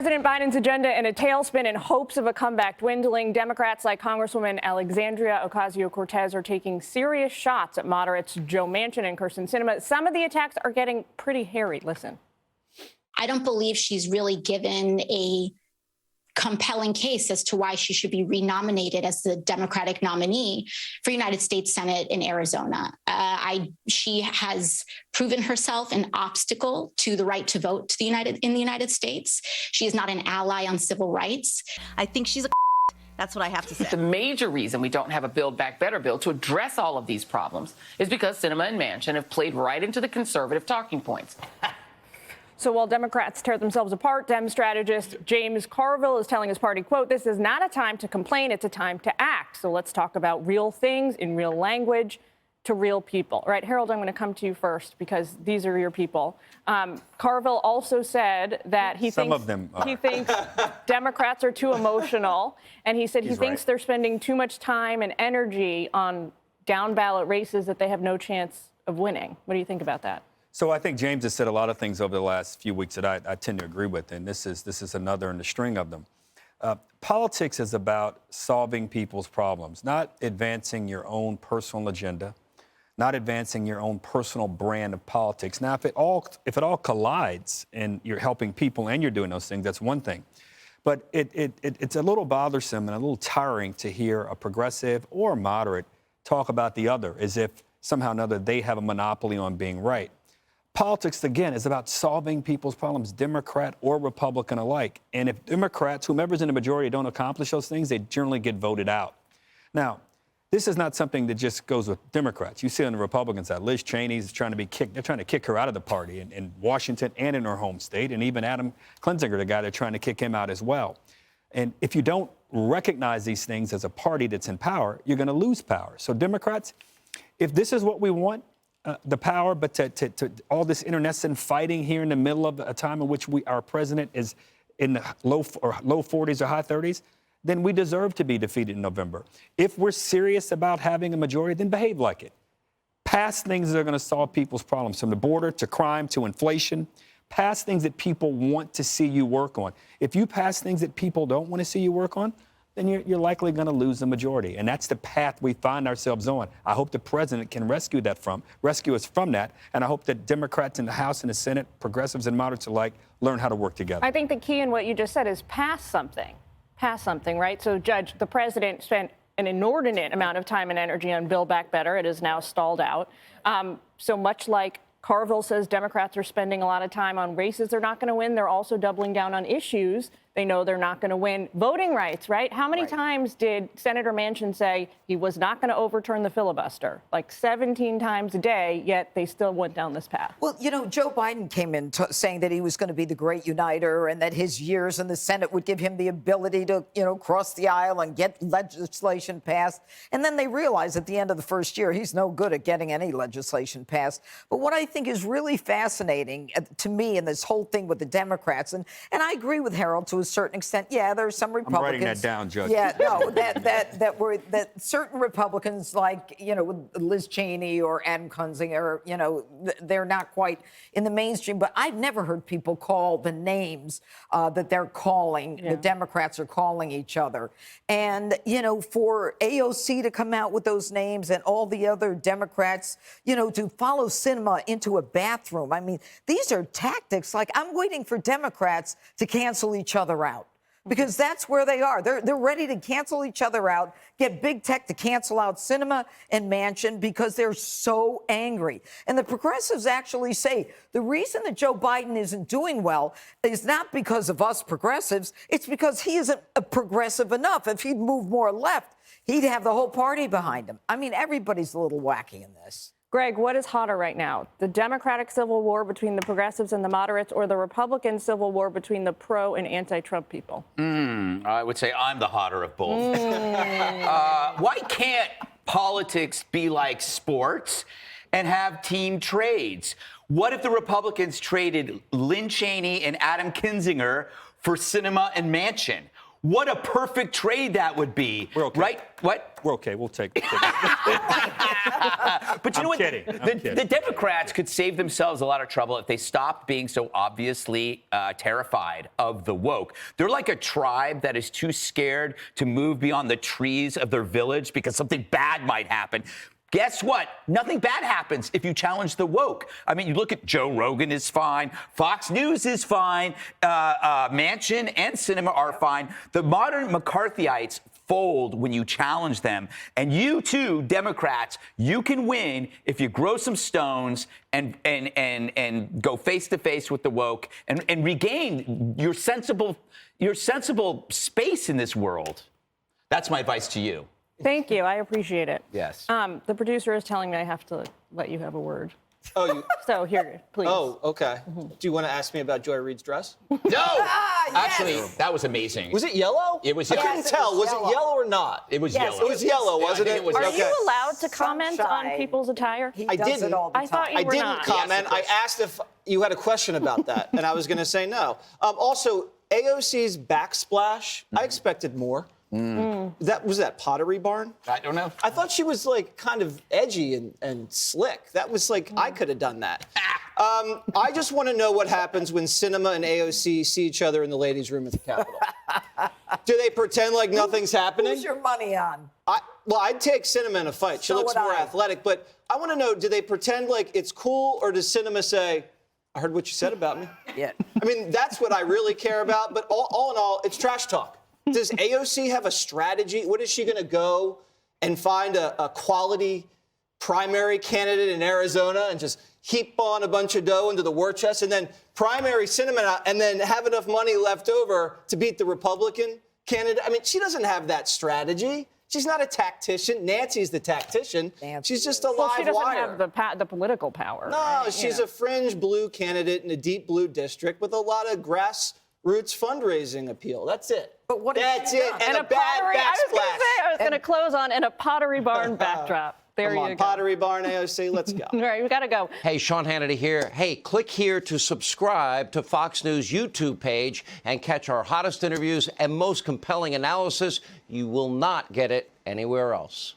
President Biden's agenda in a tailspin in hopes of a comeback dwindling. Democrats like Congresswoman Alexandria Ocasio-Cortez are taking serious shots at moderates Joe Manchin and Kyrsten Sinema. Some of the attacks are getting pretty hairy. Listen. I don't believe she's really given a compelling case as to why she should be renominated as the Democratic nominee for United States Senate in Arizona. She has proven herself an obstacle to the right to vote in the United States. She is not an ally on civil rights. I think she's a That's what I have to say. The major reason we don't have a Build Back Better bill to address all of these problems is because Sinema and Manchin have played right into the conservative talking points. So while Democrats tear themselves apart, Dem strategist James Carville is telling his party, quote, "This is not a time to complain, it's a time to act. So let's talk about real things in real language to real people." All right, Harold, I'm going to come to you first because these are your people. Carville also said that he thinks Democrats are too emotional, and he said he thinks they're spending too much time and energy on down ballot races that they have no chance of winning. What do you think about that? So I think James has said a lot of things over the last few weeks that I tend to agree with, and this is another in the string of them. Politics is about solving people's problems, not advancing your own personal agenda, not advancing your own personal brand of politics. Now, if it all collides and you're helping people and you're doing those things, that's one thing. But it's a little bothersome and a little tiring to hear a progressive or a moderate talk about the other as if somehow or another they have a monopoly on being right. Politics, again, is about solving people's problems, Democrat or Republican alike. And if Democrats, whomever's in the majority, don't accomplish those things, they generally get voted out. Now, this is not something that just goes with Democrats. You see on the Republican side, Liz Cheney's trying to be kicked. They're trying to kick her out of the party in Washington and in her home state. And even Adam Kinzinger, the guy, they're trying to kick him out as well. And if you don't recognize these things as a party that's in power, you're going to lose power. So Democrats, if this is what we want, the power, but to all this internecine fighting here in the middle of a time in which our president is in the low 40s or high 30s, then we deserve to be defeated in November. If we're serious about having a majority, then behave like it. Pass things that are going to solve people's problems, from the border to crime to inflation. Pass things that people want to see you work on. If you pass things that people don't want to see you work on, then you're likely going to lose the majority. And that's the path we find ourselves on. I hope the president can rescue us from that. And I hope that Democrats in the House and the Senate, progressives and moderates alike, learn how to work together. I think the key in what you just said is pass something. Pass something, right? So, Judge, the president spent an inordinate amount of time and energy on Build Back Better. It is now stalled out. So much like Carville says Democrats are spending a lot of time on races they're not going to win, they're also doubling down on issues they know they're not going to win. Voting rights, right? How many times did Senator Manchin say he was not going to overturn the filibuster? Like 17 times a day, yet they still went down this path. Well, you know, Joe Biden came in saying that he was going to be the great uniter and that his years in the Senate would give him the ability to, cross the aisle and get legislation passed. And then they realized at the end of the first year, he's no good at getting any legislation passed. But what I think is really fascinating to me in this whole thing with the Democrats, and I agree with Harold to a certain extent. Yeah, there are some Republicans. I'm writing that down, Judge. Yeah, no, that certain Republicans like, Liz Cheney or Adam Kinzinger, they're not quite in the mainstream. But I've never heard people call the names that they're calling, the Democrats are calling each other. And, for AOC to come out with those names and all the other Democrats, to follow Sinema into a bathroom. I mean, these are tactics. Like, I'm waiting for Democrats to cancel each other out, because that's where they are. They're ready to cancel each other out, get big tech to cancel out Sinema and Manchin because they're so angry. And the progressives actually say the reason that Joe Biden isn't doing well is not because of us progressives. It's because he isn't progressive enough. If he'd move more left, he'd have the whole party behind him. I mean, everybody's a little wacky in this. Greg, what is hotter right now? The Democratic civil war between the progressives and the moderates, or the Republican civil war between the pro and anti-Trump people? I would say I'm the hotter of both. Why can't politics be like sports and have team trades? What if the Republicans traded Lynn Cheney and Adam Kinzinger for Sinema and Manchin? What a perfect trade that would be. We're okay. Right? What? We're okay. We'll take it. But you know what? Kidding. I'm kidding. The Democrats could save themselves a lot of trouble if they stopped being so obviously terrified of the woke. They're like a tribe that is too scared to move beyond the trees of their village because something bad might happen. Guess what? Nothing bad happens if you challenge the woke. I mean, you look at Joe Rogan is fine. Fox News is fine. Manchin and Sinema are fine. The modern McCarthyites fold when you challenge them. And you too, Democrats, you can win if you grow some stones and go face to face with the woke and regain your sensible space in this world. That's my advice to you. Thank you. I appreciate it. Yes. The producer is telling me I have to let you have a word. Oh, you. So here, please. Oh, okay. Do you want to ask me about Joy Reid's dress? No! Actually, that was amazing. Was it yellow? It was I yellow. couldn't tell. Was it yellow or not? It was Yes, yellow. It was yellow, wasn't I it? think it was Are yellow. you allowed to comment on Sunshine. people's attire? He I does didn't. it all the I thought time. you I were didn't not. comment. I asked if you had a question about that, and I was going to say no. Also, AOC's backsplash, I expected more. That was that Pottery Barn? I don't know. I thought she was like kind of edgy and slick. That was like, I could have done that. I just want to know what happens when Sinema and AOC see each other in the ladies' room at the Capitol. Do they pretend like nothing's happening? Who's your money on? Well, I'd take Sinema in a fight. She So looks would more I. athletic, but I want to know, do they pretend like it's cool, or does Sinema say, I heard what you said about me? Yeah. I mean, that's what I really care about, but all in all, it's trash talk. Does AOC have a strategy? What is she going to go and find a quality primary candidate in Arizona and just heap on a bunch of dough into the war chest and then primary Sinema and then have enough money left over to beat the Republican candidate? I mean, she doesn't have that strategy. She's not a tactician. Nancy's the tactician. Nancy She's just a Well, live she doesn't wire. have the political power. No, right? she's You know. a fringe blue candidate in a deep blue district with a lot of grassroots fundraising appeal. That's it. But what has That's she it. done? And a bad pottery, I was going to close on in a Pottery Barn backdrop. There Come you on, go. Pottery Barn, AOC, let's go. All right, we got to go. Hey, Sean Hannity here. Hey, click here to subscribe to Fox News YouTube page and catch our hottest interviews and most compelling analysis. You will not get it anywhere else.